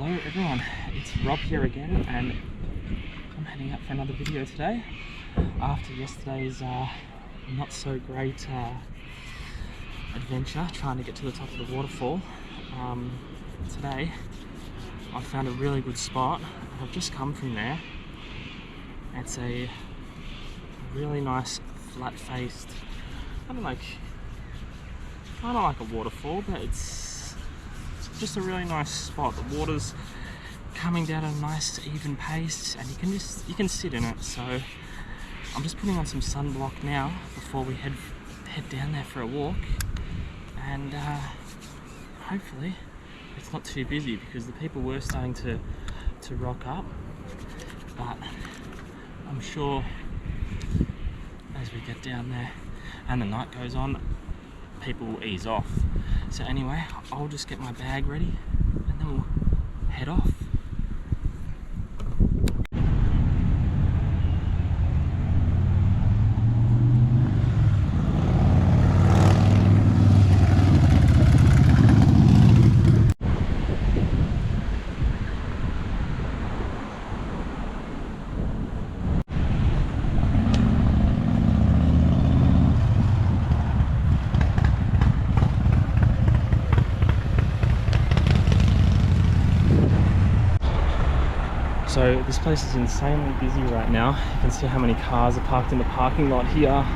Hello everyone, it's Rob here again, and I'm heading out for another video today. After yesterday's not so great adventure trying to get to the top of the waterfall, today I found a really good spot. I've just come from there. It's a really nice flat-faced, kind of like a waterfall, but it's just a really nice spot. The water's coming down at a nice even pace, and you can sit in it. So I'm just putting on some sunblock now before we head down there for a walk, and hopefully it's not too busy, because the people were starting to rock up, but I'm sure as we get down there and the night goes on, people will ease off. So anyway, I'll just get my bag ready and then we'll head off. So this place is insanely busy right now. You can see how many cars are parked in the parking lot here,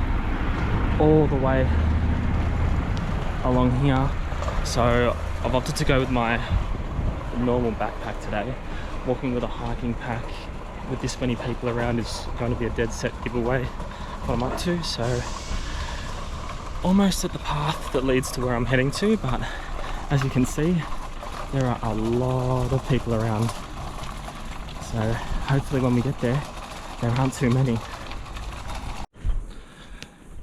all the way along here. So I've opted to go with my normal backpack today. Walking with a hiking pack with this many people around is going to be a dead set giveaway what I'm up to. So almost at the path that leads to where I'm heading to, but as you can see, there are a lot of people around. So hopefully when we get there aren't too many.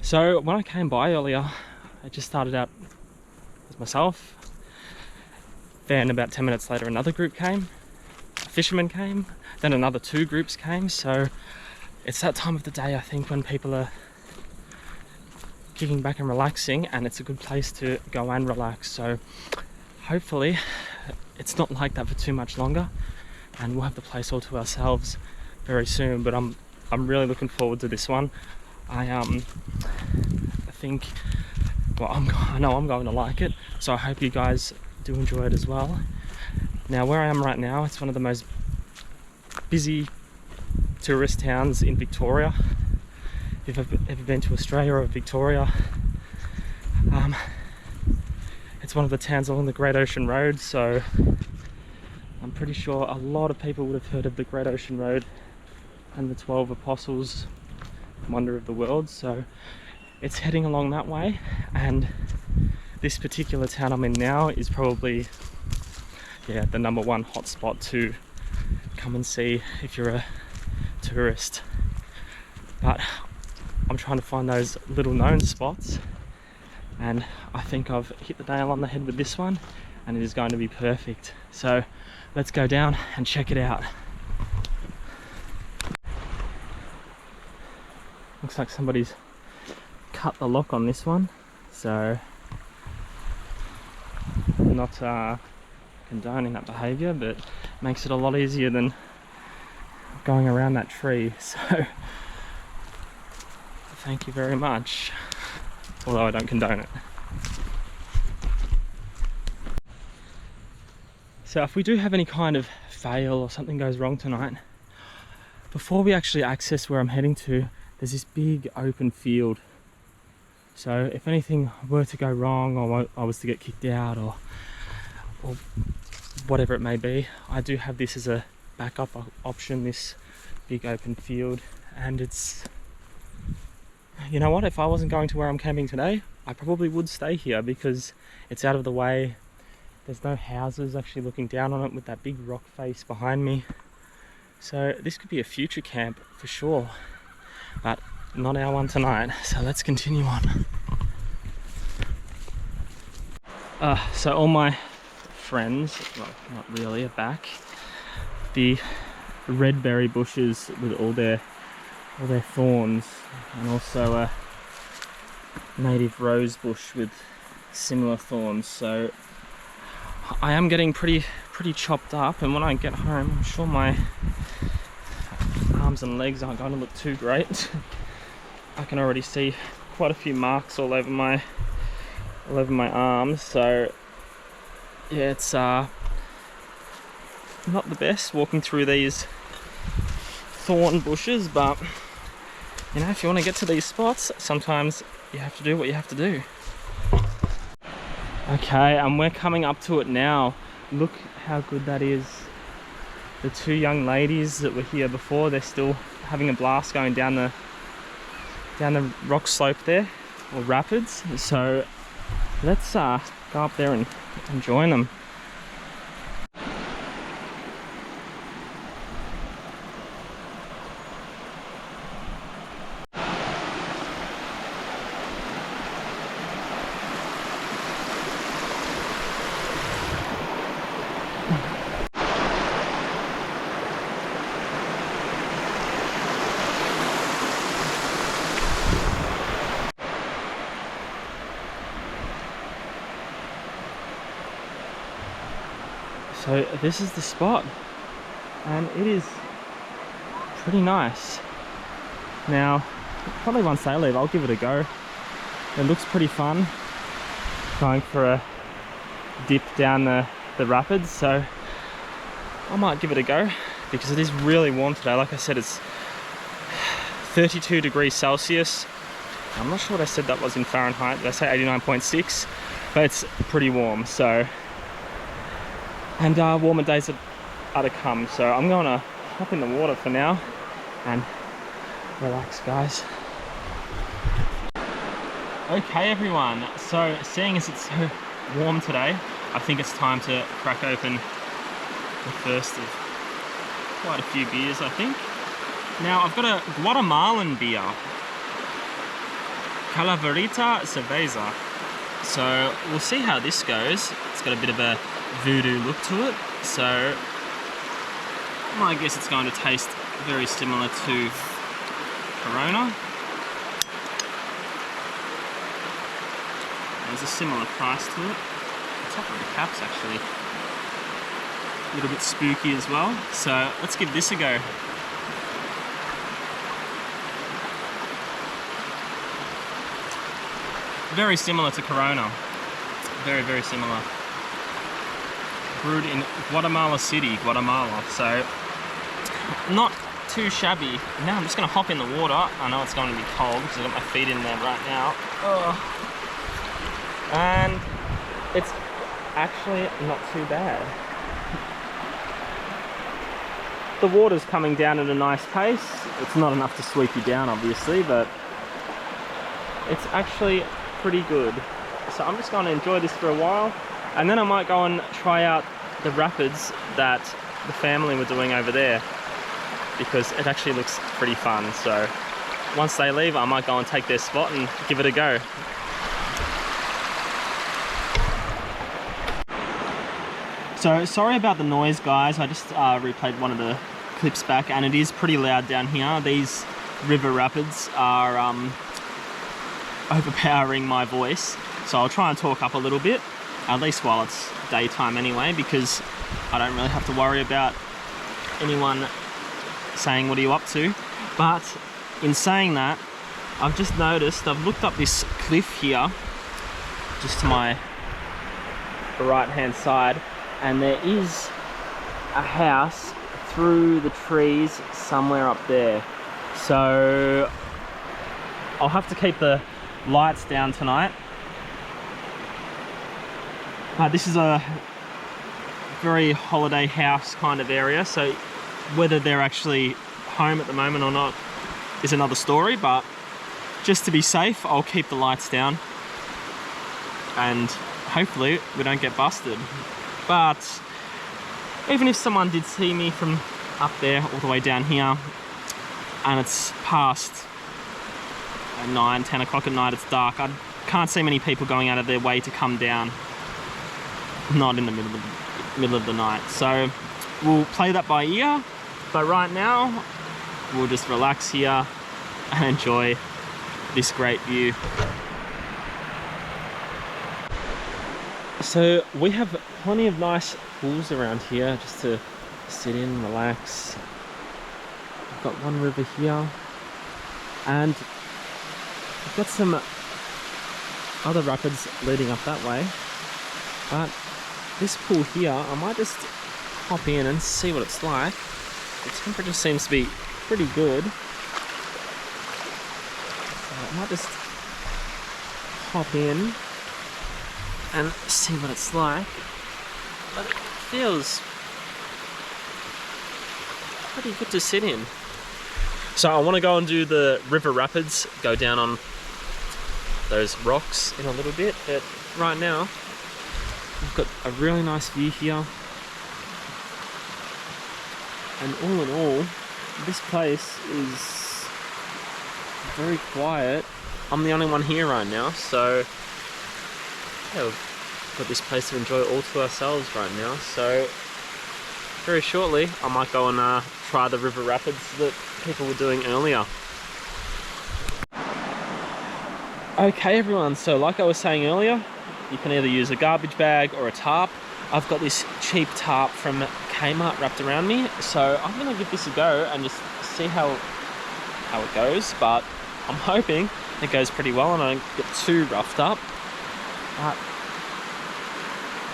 So when I came by earlier, I just started out as myself. Then about 10 minutes later another group came, a fisherman came, then another 2 groups came. So it's that time of the day, I think, when people are kicking back and relaxing, and it's a good place to go and relax. So hopefully it's not like that for too much longer, and we'll have the place all to ourselves very soon. But I'm really looking forward to this one. I think, well, I know I'm going to like it, so I hope you guys do enjoy it as well. Now, where I am right now, it's one of the most busy tourist towns in Victoria. If you've ever been to Australia or Victoria, it's one of the towns along the Great Ocean Road, so I'm pretty sure a lot of people would have heard of the Great Ocean Road and the 12 Apostles, Wonder of the World. So it's heading along that way, and this particular town I'm in now is probably, yeah, the #1 hotspot to come and see if you're a tourist. But I'm trying to find those little known spots, and I think I've hit the nail on the head with this one, and it is going to be perfect. So let's go down and check it out. Looks like somebody's cut the lock on this one, so not condoning that behaviour, but makes it a lot easier than going around that tree. So thank you very much, although I don't condone it. So if we do have any kind of fail or something goes wrong tonight, before we actually access where I'm heading to, there's this big open field. So if anything were to go wrong, or I was to get kicked out, or whatever it may be, I do have this as a backup option, this big open field. And it's, you know what, if I wasn't going to where I'm camping today, I probably would stay here, because it's out of the way. There's no houses actually looking down on it with that big rock face behind me. So this could be a future camp for sure, but not our one tonight. So let's continue on. So all my friends, well, not really, are back. The red berry bushes with all their thorns, and also a native rose bush with similar thorns. So I am getting pretty chopped up, and when I get home, I'm sure my arms and legs aren't going to look too great. I can already see quite a few marks all over my arms, so yeah, it's not the best walking through these thorn bushes, but you know, if you want to get to these spots, sometimes you have to do what you have to do. Okay, and we're coming up to it now. Look how good that is. The two young ladies that were here before, they're still having a blast going down the rock slope there, or rapids. So let's go up there and join them. So this is the spot, and it is pretty nice. Now, probably once they leave, I'll give it a go. It looks pretty fun, going for a dip down the rapids, so I might give it a go, because it is really warm today. Like I said, it's 32 degrees Celsius. I'm not sure what I said that was in Fahrenheit. Did I say 89.6? But it's pretty warm, so. And warmer days are to come, so I'm going to hop in the water for now and relax, guys. Okay everyone, so seeing as it's so warm today, I think it's time to crack open the first of quite a few beers, I think. Now I've got a Guatemalan beer, Calaverita Cerveza. So we'll see how this goes. It's got a bit of a voodoo look to it, so I guess it's going to taste very similar to Corona. There's a similar price to it. The top of the cap's actually a little bit spooky as well, so let's give this a go. Very similar to Corona. Very, very similar. Brewed in Guatemala City, Guatemala. So, not too shabby. Now I'm just going to hop in the water. I know it's going to be cold because I've got my feet in there right now. Oh. And it's actually not too bad. The water's coming down at a nice pace. It's not enough to sweep you down, obviously, but it's actually pretty good. So I'm just going to enjoy this for a while, and then I might go and try out the rapids that the family were doing over there, because it actually looks pretty fun. So once they leave, I might go and take their spot and give it a go. So sorry about the noise, guys. I just replayed one of the clips back, and it is pretty loud down here. These river rapids are overpowering my voice, so I'll try and talk up a little bit, at least while it's daytime anyway, because I don't really have to worry about anyone saying what are you up to. But in saying that, I've just noticed, I've looked up this cliff here just to my right hand side, and there is a house through the trees somewhere up there. So I'll have to keep the lights down tonight. This is a very holiday house kind of area, so whether they're actually home at the moment or not is another story, but just to be safe, I'll keep the lights down and hopefully we don't get busted. But even if someone did see me from up there all the way down here and it's past 9, 10 o'clock at night, it's dark, I can't see many people going out of their way to come down, not in the middle of the night. So we'll play that by ear, but right now we'll just relax here and enjoy this great view. So we have plenty of nice pools around here just to sit in, relax. We've got one river here, and we've got some other rapids leading up that way. But this pool here, I might just hop in and see what it's like. The temperature seems to be pretty good, so I might just hop in and see what it's like. But it feels pretty good to sit in. So I want to go and do the river rapids, go down on those rocks in a little bit, but right now we've got a really nice view here. And all in all, this place is very quiet. I'm the only one here right now, so yeah, we've got this place to enjoy all to ourselves right now. So very shortly, I might go and try the river rapids that people were doing earlier. Okay everyone, so like I was saying earlier, you can either use a garbage bag or a tarp. I've got this cheap tarp from Kmart wrapped around me, so I'm gonna give this a go and just see how it goes, but I'm hoping it goes pretty well and I don't get too roughed up. But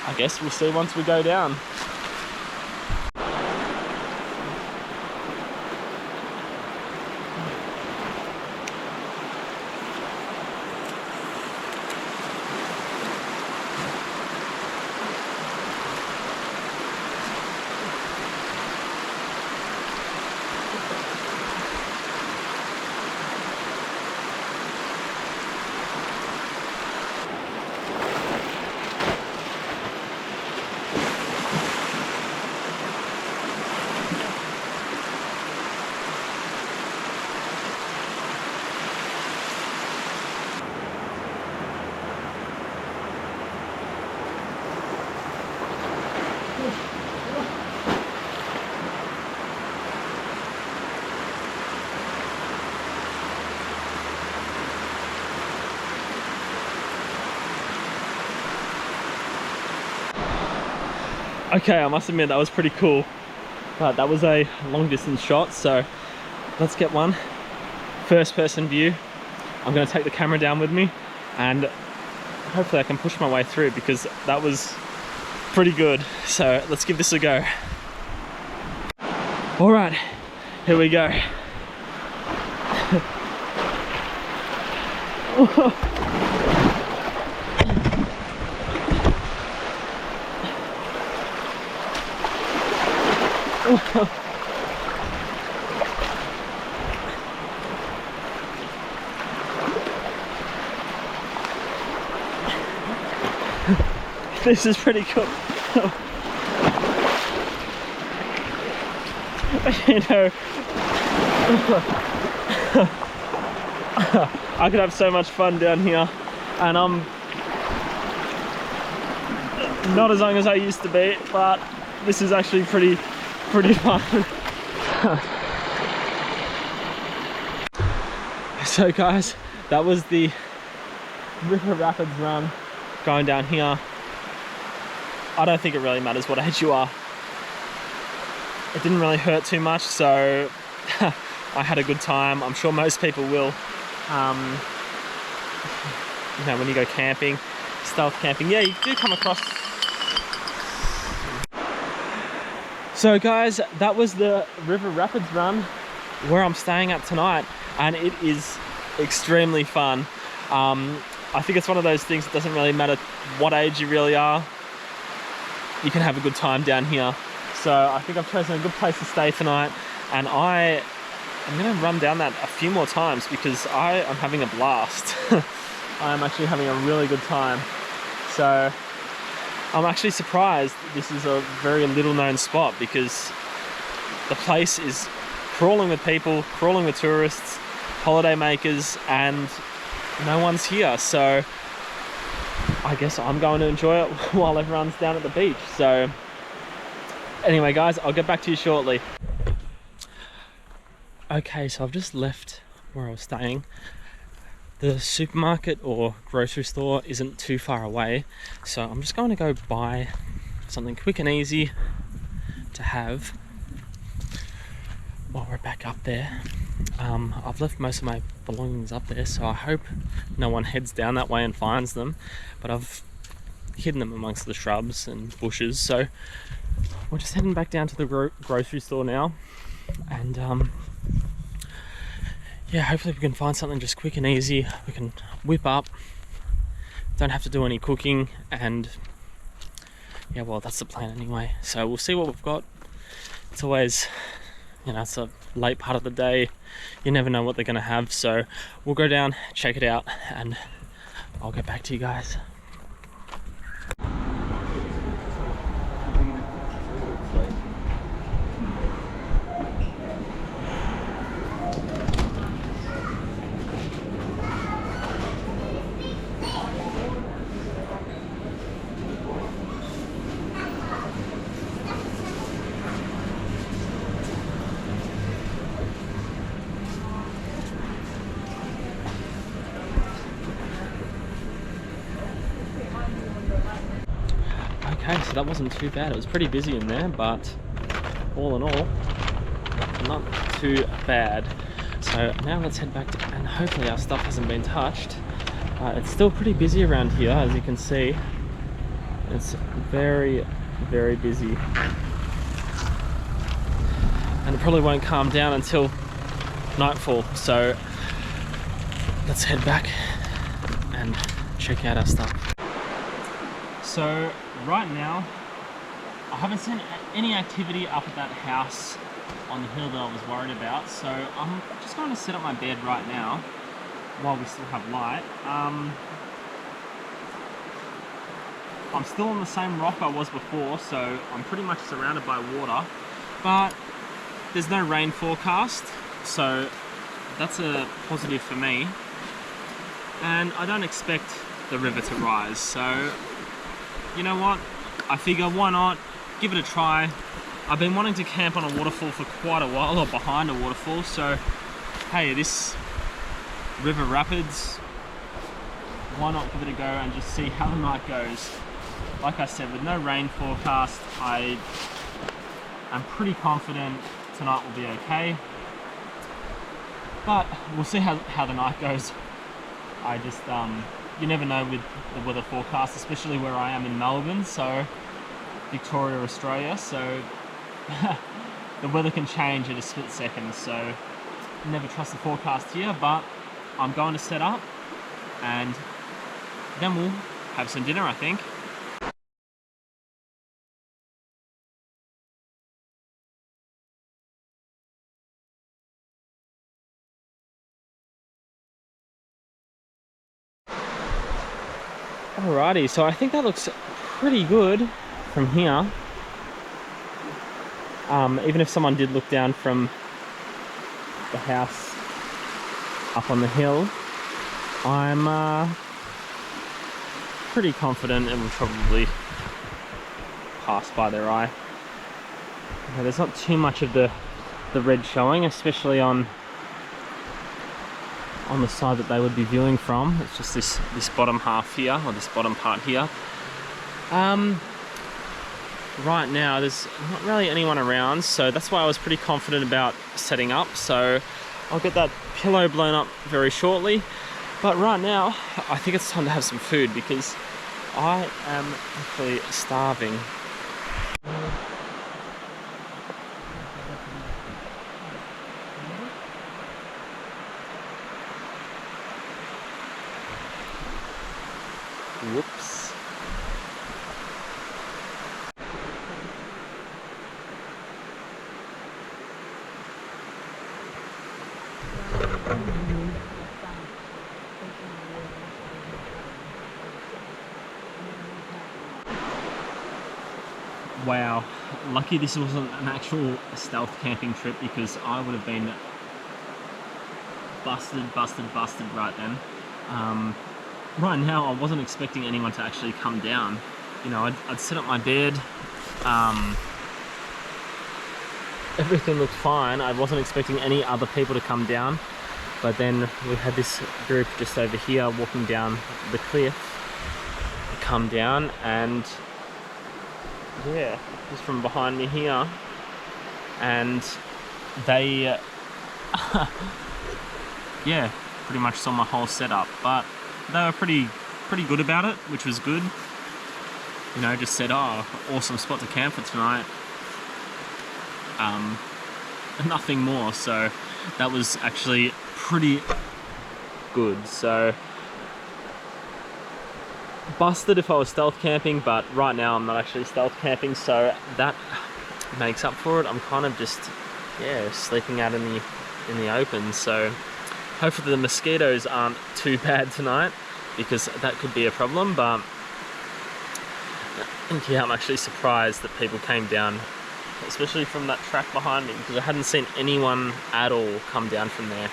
I guess we'll see once we go down. Okay, I must admit that was pretty cool, but that was a long distance shot, so let's get one first person view. I'm going to take the camera down with me and hopefully I can push my way through because that was pretty good. So let's give this a go. All right, here we go. This is pretty cool. You know, I could have so much fun down here, and I'm not as young as I used to be, but this is actually pretty fun. So guys, that was the river rapids run going down here. I don't think it really matters what age you are. It didn't really hurt too much, so I had a good time. I'm sure most people will. You know, when you go camping, stealth camping, yeah, you do come across. So guys, that was the river rapids run where I'm staying at tonight, and it is extremely fun. I think it's one of those things that doesn't really matter what age you really are. You can have a good time down here. So I think I've chosen a good place to stay tonight, and I'm going to run down that a few more times because I am having a blast. I'm actually having a really good time. So I'm actually surprised this is a very little known spot because the place is crawling with people, crawling with tourists, holiday makers, and no one's here. So I guess I'm going to enjoy it while everyone's down at the beach. So anyway guys, I'll get back to you shortly. Okay, so I've just left where I was staying. The supermarket or grocery store isn't too far away, so I'm just going to go buy something quick and easy to have while we're back up there. I've left most of my belongings up there, so I hope no one heads down that way and finds them, but I've hidden them amongst the shrubs and bushes. So we're just heading back down to the grocery store now, and yeah, hopefully we can find something just quick and easy. We can whip up, don't have to do any cooking, and yeah, well, that's the plan anyway. So we'll see what we've got. It's always, you know, it's a late part of the day, you never know what they're gonna have, so we'll go down, check it out, and I'll get back to you guys. Okay, so that wasn't too bad. It was pretty busy in there, but all in all, not too bad. So now let's head back to, and hopefully our stuff hasn't been touched. It's still pretty busy around here, as you can see. It's very, very busy. And it probably won't calm down until nightfall. So let's head back and check out our stuff. So right now, I haven't seen any activity up at that house on the hill that I was worried about, so I'm just going to set up my bed right now while we still have light. I'm still on the same rock I was before, so I'm pretty much surrounded by water, but there's no rain forecast, so that's a positive for me, and I don't expect the river to rise, so you know what, I figure why not give it a try. I've been wanting to camp on a waterfall for quite a while, or behind a waterfall, so hey, this river rapids, why not give it a go and just see how the night goes. Like I said, with no rain forecast, I am pretty confident tonight will be okay, but we'll see how the night goes. I just you never know with the weather forecast, especially where I am in Melbourne, so Victoria, Australia, so the weather can change at a split second, so never trust the forecast here, but I'm going to set up and then we'll have some dinner, I think. Alrighty, so I think that looks pretty good from here. Even if someone did look down from the house up on the hill, I'm pretty confident it will probably pass by their eye. Okay, there's not too much of the red showing, especially on the side that they would be viewing from. It's just this bottom half here, or this bottom part here. Right now there's not really anyone around, so that's why I was pretty confident about setting up. So I'll get that pillow blown up very shortly, but right now I think it's time to have some food because I am actually starving. Whoops. Wow, lucky this wasn't an actual stealth camping trip because I would have been busted right then. Right now I wasn't expecting anyone to actually come down. You know, I'd set up my bed, everything looked fine. I wasn't expecting any other people to come down, but then we had this group just over here walking down the cliff come down, and yeah, just from behind me here, and they yeah, pretty much saw my whole setup, but they were pretty good about it, which was good. You know, just said, oh, awesome spot to camp for tonight. Nothing more, so that was actually pretty good. So busted if I was stealth camping, but right now I'm not actually stealth camping, so that makes up for it. I'm kind of just, yeah, sleeping out in the open. So hopefully the mosquitoes aren't too bad tonight, because that could be a problem. But yeah, I'm actually surprised that people came down, especially from that track behind me, because I hadn't seen anyone at all come down from there.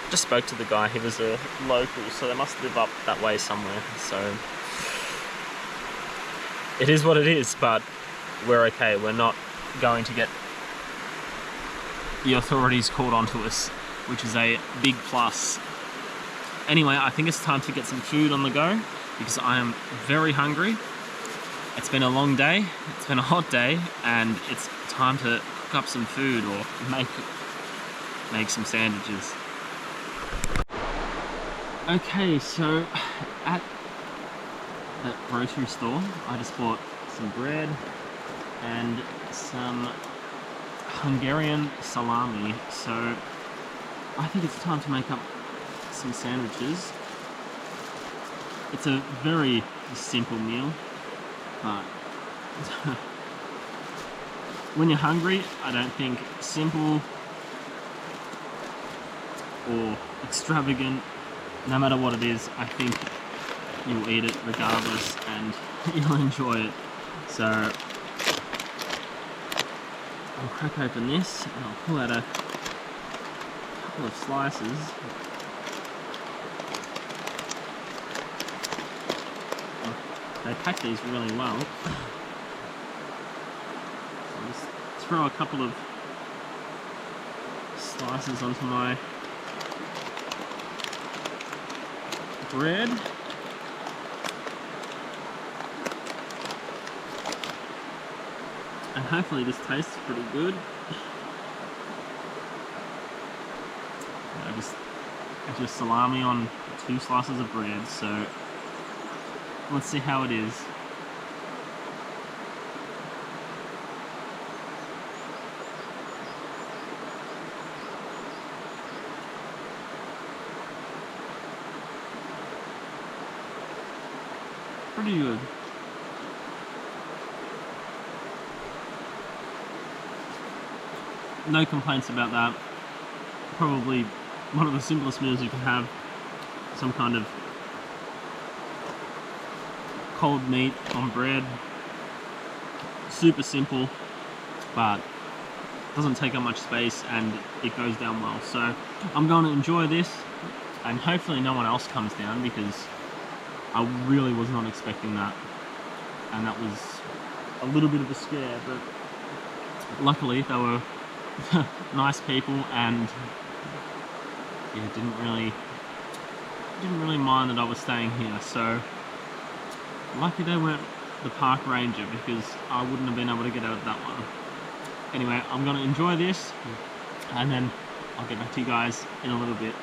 Just spoke to the guy, he was a local, so they must live up that way somewhere. So it is what it is, but we're okay. We're not going to get the authorities called onto us, which is a big plus. Anyway, I think it's time to get some food on the go, because I am very hungry. It's been a long day, it's been a hot day, and it's time to cook up some food or make some sandwiches. Okay, so at that grocery store, I just bought some bread and some Hungarian salami. So I think it's time to make up some sandwiches. It's a very simple meal, but when you're hungry, I don't think simple or extravagant, no matter what it is, I think you'll eat it regardless and you'll enjoy it. So I'll crack open this and I'll pull out a couple of slices. They pack these really well. So I'll just throw a couple of slices onto my bread. And hopefully this tastes pretty good. I just salami on 2 slices of bread, so let's see how it is. Pretty good. No complaints about that. Probably one of the simplest meals you can have. Some kind of cold meat on bread. Super simple, but doesn't take up much space and it goes down well. So I'm going to enjoy this, and hopefully no one else comes down, because I really was not expecting that, and that was a little bit of a scare, but luckily they were nice people, and yeah, didn't really mind that I was staying here. So lucky they weren't the park ranger, because I wouldn't have been able to get out of that one. Anyway, I'm going to enjoy this, and then I'll get back to you guys in a little bit.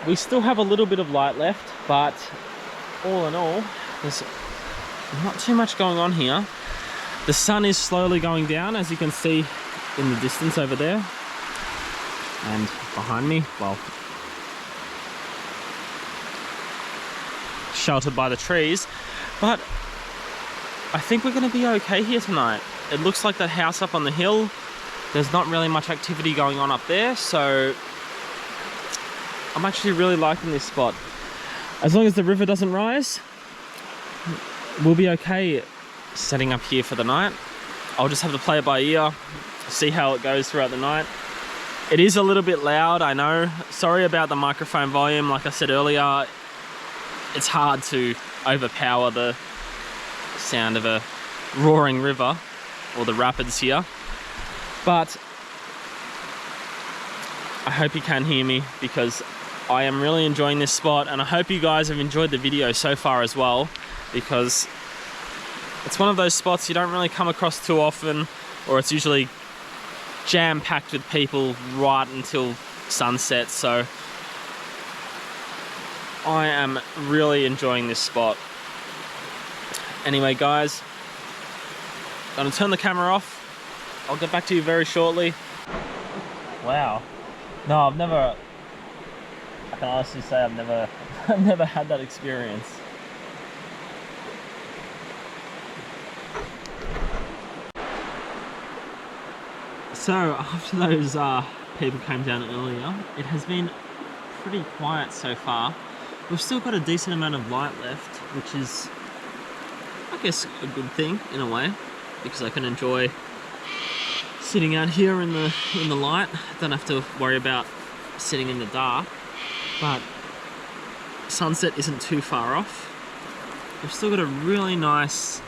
We still have a little bit of light left, but all in all, there's not too much going on here. The sun is slowly going down, as you can see in the distance over there. And behind me, well, sheltered by the trees. But I think we're going to be okay here tonight. It looks like that house up on the hill, there's not really much activity going on up there, so I'm actually really liking this spot. As long as the river doesn't rise, we'll be okay setting up here for the night. I'll just have to play it by ear, see how it goes throughout the night. It is a little bit loud, I know. Sorry about the microphone volume. Like I said earlier, it's hard to overpower the sound of a roaring river or the rapids here. But I hope you can hear me, because I am really enjoying this spot, and I hope you guys have enjoyed the video so far as well, because it's one of those spots you don't really come across too often, or it's usually jam-packed with people right until sunset. So I am really enjoying this spot. Anyway guys, I'm gonna turn the camera off. I'll get back to you very shortly. Wow. No, I can honestly say I've never had that experience. So after those people came down earlier, it has been pretty quiet so far. We've still got a decent amount of light left, which is, I guess, a good thing in a way, because I can enjoy sitting out here in the light. Don't have to worry about sitting in the dark. But sunset isn't too far off. We've still got a really nice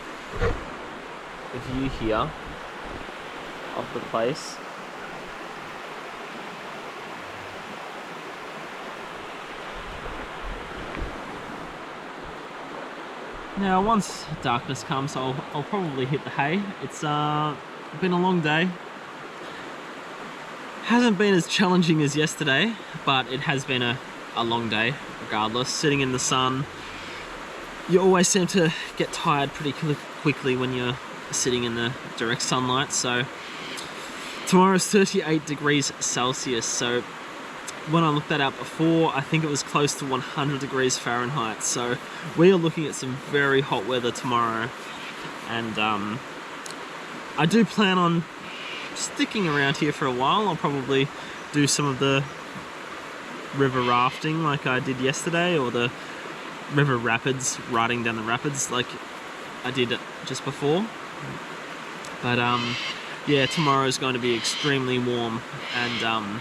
view here of the place. Now once darkness comes, I'll probably hit the hay. It's been a long day. Hasn't been as challenging as yesterday, but it has been a long day regardless. Sitting in the sun, you always seem to get tired pretty quickly when you're sitting in the direct sunlight. So tomorrow's 38 degrees Celsius, so when I looked that up before, I think it was close to 100 degrees Fahrenheit. So we are looking at some very hot weather tomorrow, and I do plan on sticking around here for a while. I'll probably do some of the river rafting like I did yesterday, or the river rapids, riding down the rapids like I did just before. But yeah, tomorrow is going to be extremely warm, and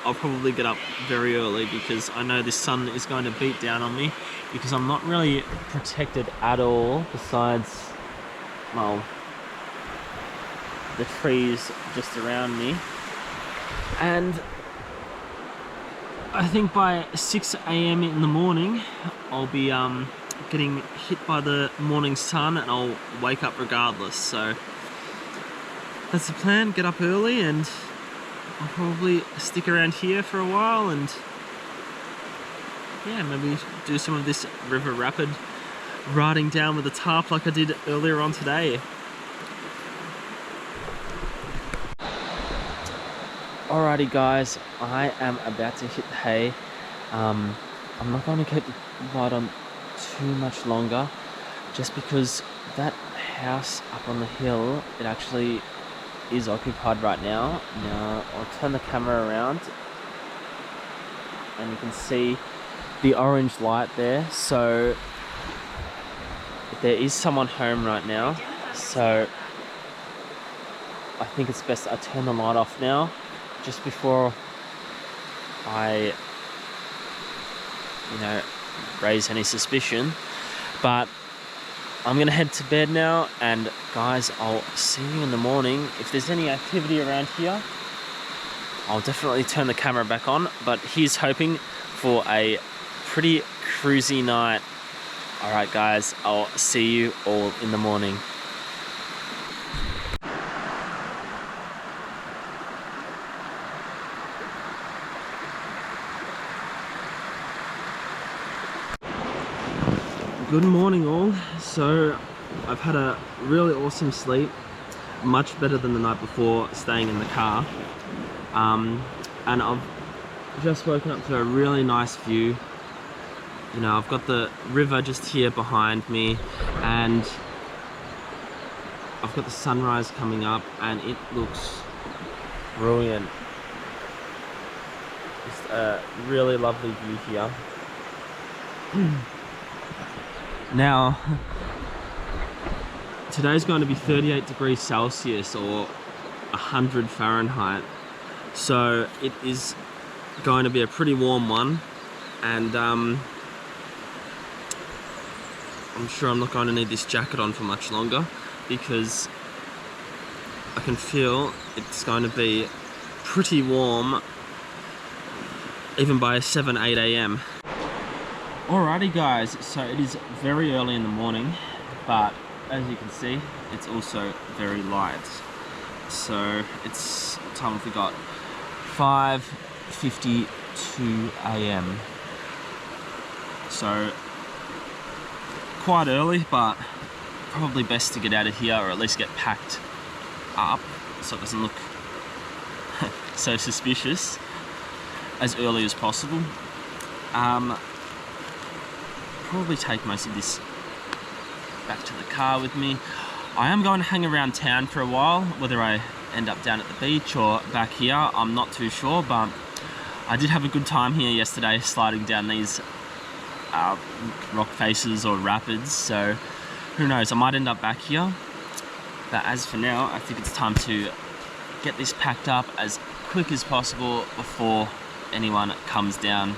I'll probably get up very early because I know this sun is going to beat down on me, because I'm not really protected at all, besides, well, the trees just around me. And I think by 6 AM in the morning I'll be getting hit by the morning sun, and I'll wake up regardless. So that's the plan, get up early, and I'll probably stick around here for a while, and yeah, maybe do some of this river rapid riding down with a tarp like I did earlier on today. Alrighty guys, I am about to hit the hay. I'm not going to keep the light on too much longer, just because that house up on the hill, it actually is occupied right now. Now I'll turn the camera around and you can see the orange light there. So there is someone home right now, so I think it's best I turn the light off now, just before I, you know, raise any suspicion. But I'm gonna head to bed now, and guys, I'll see you in the morning. If there's any activity around here, I'll definitely turn the camera back on, but here's hoping for a pretty cruisy night. Alright guys, I'll see you all in the morning. Good morning all. So I've had a really awesome sleep, much better than the night before staying in the car, and I've just woken up to a really nice view. You know, I've got the river just here behind me, and I've got the sunrise coming up, and it looks brilliant. Just a really lovely view here. Now, today's going to be 38 degrees Celsius or 100 Fahrenheit. So it is going to be a pretty warm one, and I'm sure I'm not going to need this jacket on for much longer, because I can feel it's going to be pretty warm even by 7, 8 a.m. Alrighty guys, so it is very early in the morning, but as you can see, it's also very light. So it's, what time have we got? 5:52 a.m. So quite early, but probably best to get out of here, or at least get packed up so it doesn't look so suspicious, as early as possible. Probably take most of this back to the car with me. I am going to hang around town for a while, whether I end up down at the beach or back here, I'm not too sure, but I did have a good time here yesterday sliding down these rock faces or rapids, so who knows, I might end up back here. But as for now, I think it's time to get this packed up as quick as possible before anyone comes down.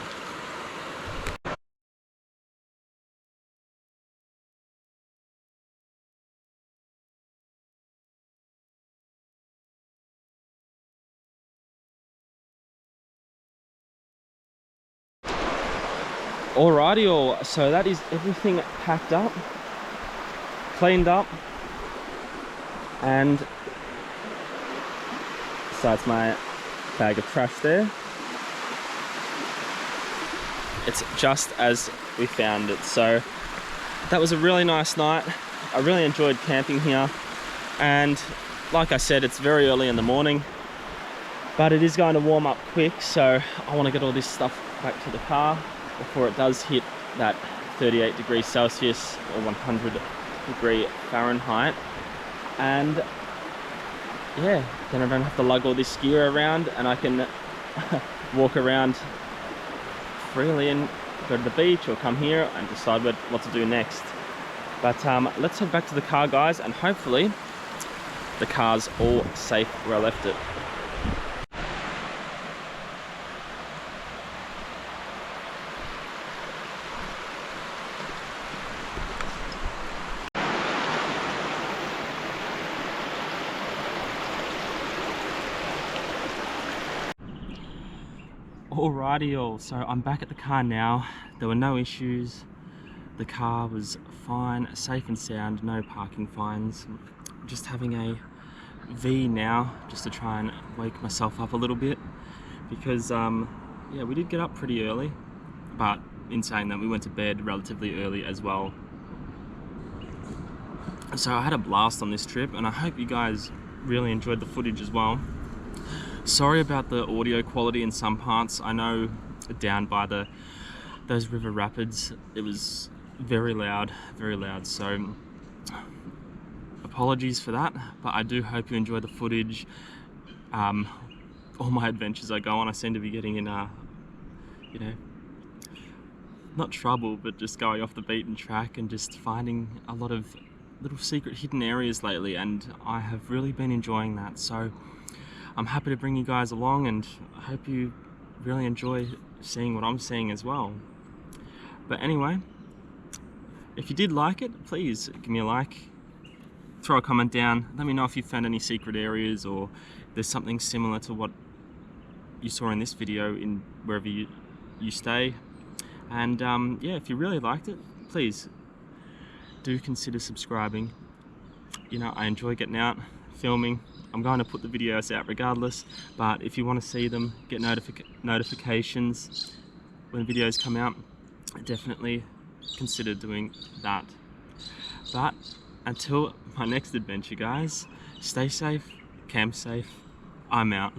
Alrighty all, so that is everything packed up, cleaned up, and besides my bag of trash there, it's just as we found it. So that was a really nice night. I really enjoyed camping here, and like I said, it's very early in the morning, but it is going to warm up quick, so I want to get all this stuff back to the car before it does hit that 38 degrees Celsius or 100-degree Fahrenheit. And yeah, then I don't have to lug all this gear around, and I can walk around freely and go to the beach or come here and decide what to do next. But let's head back to the car, guys, and hopefully the car's all safe where I left it. Alrighty all, so I'm back at the car now. There were no issues. The car was fine, safe and sound, no parking fines. Just having a V now, just to try and wake myself up a little bit, because yeah, we did get up pretty early, but in saying that, we went to bed relatively early as well. So I had a blast on this trip, and I hope you guys really enjoyed the footage as well. Sorry about the audio quality in some parts. I know down by those river rapids it was very loud, so apologies for that, but I do hope you enjoy the footage. All my adventures I go on, I seem to be getting in you know, not trouble, but just going off the beaten track and just finding a lot of little secret hidden areas lately, and I have really been enjoying that. So I'm happy to bring you guys along, and I hope you really enjoy seeing what I'm seeing as well. But anyway, if you did like it, please give me a like, throw a comment down, let me know if you found any secret areas or there's something similar to what you saw in this video in wherever you stay. And yeah, if you really liked it, please do consider subscribing. You know, I enjoy getting out, filming. I'm going to put the videos out regardless, but if you want to see them, get notifications when videos come out, definitely consider doing that. But until my next adventure, guys, stay safe, camp safe, I'm out.